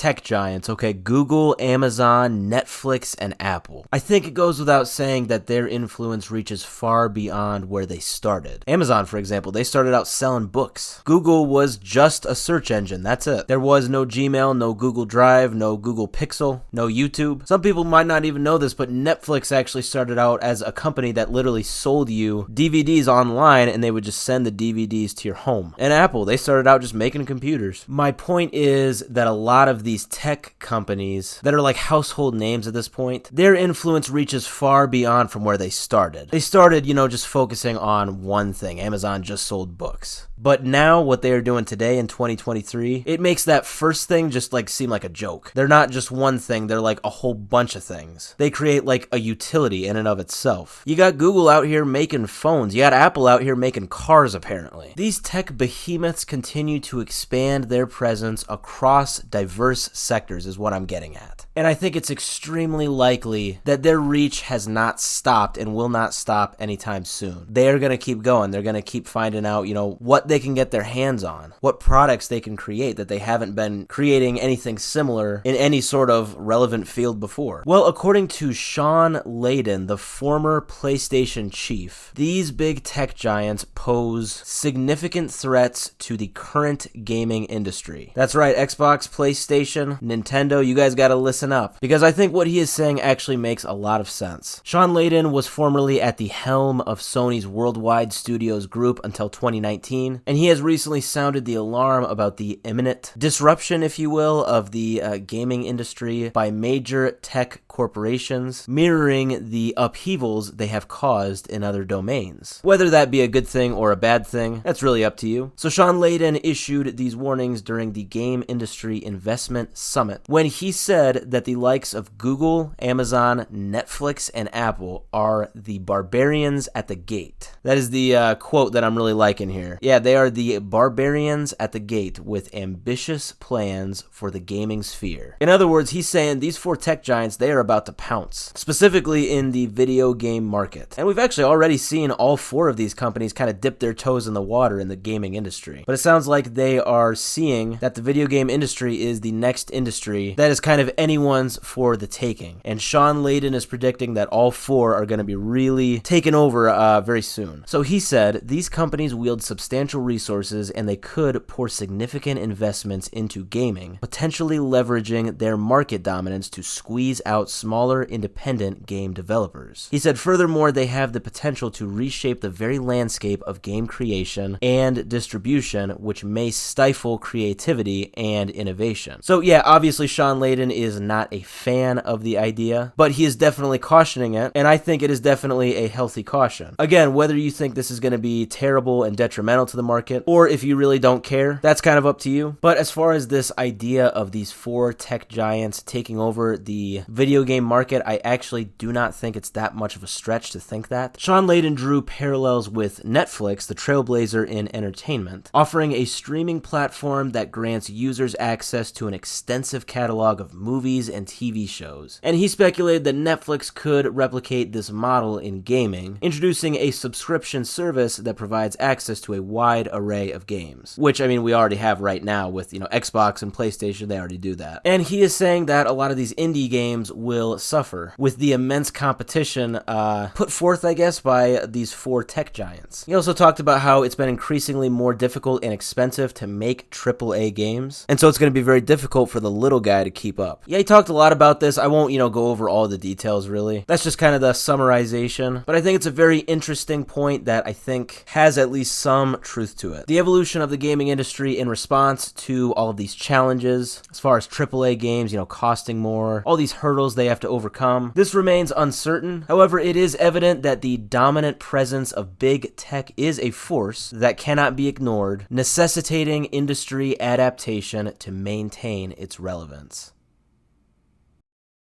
tech giants, okay? Google, Amazon, Netflix, and Apple. I think it goes without saying that their influence reaches far beyond where they started. Amazon, for example, they started out selling books. Google was just a search engine, that's it. There was no Gmail, no Google Drive, no Google Pixel, no YouTube. Some people might not even know this, but Netflix actually started out as a company that literally sold you DVDs online, and they would just send the DVDs to your home. And Apple, they started out just making computers. My point is that a lot of these tech companies that are like household names at this point, their influence reaches far beyond from where they started. They started, just focusing on one thing. Amazon just sold books. But now what they are doing today in 2023, it makes that first thing just seem like a joke. They're not just one thing, they're like a whole bunch of things. They create like a utility in and of itself. You got Google out here making phones. You got Apple out here making cars, apparently. These tech behemoths continue to expand their presence across diverse sectors is what I'm getting at. And I think it's extremely likely that their reach has not stopped and will not stop anytime soon. They are going to keep going. They're going to keep finding out, what they can get their hands on, what products they can create that they haven't been creating anything similar in any sort of relevant field before. Well, according to Shawn Layden, the former PlayStation chief, these big tech giants pose significant threats to the current gaming industry. That's right, Xbox, PlayStation, Nintendo, you guys gotta listen up, because I think what he is saying actually makes a lot of sense. Shawn Layden was formerly at the helm of Sony's Worldwide Studios group until 2019, and he has recently sounded the alarm about the imminent disruption, if you will, of the gaming industry by major tech corporations, mirroring the upheavals they have caused in other domains. Whether that be a good thing or a bad thing, that's really up to you. So Shawn Layden issued these warnings during the GamesIndustry Investment Summit, when he said that the likes of Google, Amazon, Netflix, and Apple are the barbarians at the gate. That is the quote that I'm really liking here. Yeah, they are the barbarians at the gate with ambitious plans for the gaming sphere. In other words, he's saying these four tech giants, they are about to pounce, specifically in the video game market. And we've actually already seen all four of these companies kind of dip their toes in the water in the gaming industry. But it sounds like they are seeing that the video game industry is the next industry that is kind of anyone's for the taking. And Shawn Layden is predicting that all four are going to be really taken over very soon. So he said, these companies wield substantial resources and they could pour significant investments into gaming, potentially leveraging their market dominance to squeeze out smaller independent game developers. He said, furthermore, they have the potential to reshape the very landscape of game creation and distribution, which may stifle creativity and innovation. So yeah, obviously Shawn Layden is not a fan of the idea, but he is definitely cautioning it, and I think it is definitely a healthy caution. Again, whether you think this is going to be terrible and detrimental to the market, or if you really don't care, that's kind of up to you. But as far as this idea of these four tech giants taking over the video game market, I actually do not think it's that much of a stretch to think that. Shawn Layden drew parallels with Netflix, the trailblazer in entertainment, offering a streaming platform that grants users access to an extensive catalog of movies and TV shows. And he speculated that Netflix could replicate this model in gaming, introducing a subscription service that provides access to a wide array of games, which, I mean, we already have right now with, Xbox and PlayStation, they already do that. And he is saying that a lot of these indie games will suffer with the immense competition put forth, I guess, by these four tech giants. He also talked about how it's been increasingly more difficult and expensive to make AAA games, and so it's going to be very difficult for the little guy to keep up. Yeah, he talked a lot about this. I won't, go over all the details, really. That's just kind of the summarization, but I think it's a very interesting point that I think has at least some truth to it. The evolution of the gaming industry in response to all of these challenges, as far as AAA games, costing more, all these hurdles they have to overcome, this remains uncertain. However, it is evident that the dominant presence of big tech is a force that cannot be ignored, necessitating industry adaptation to maintain its relevance.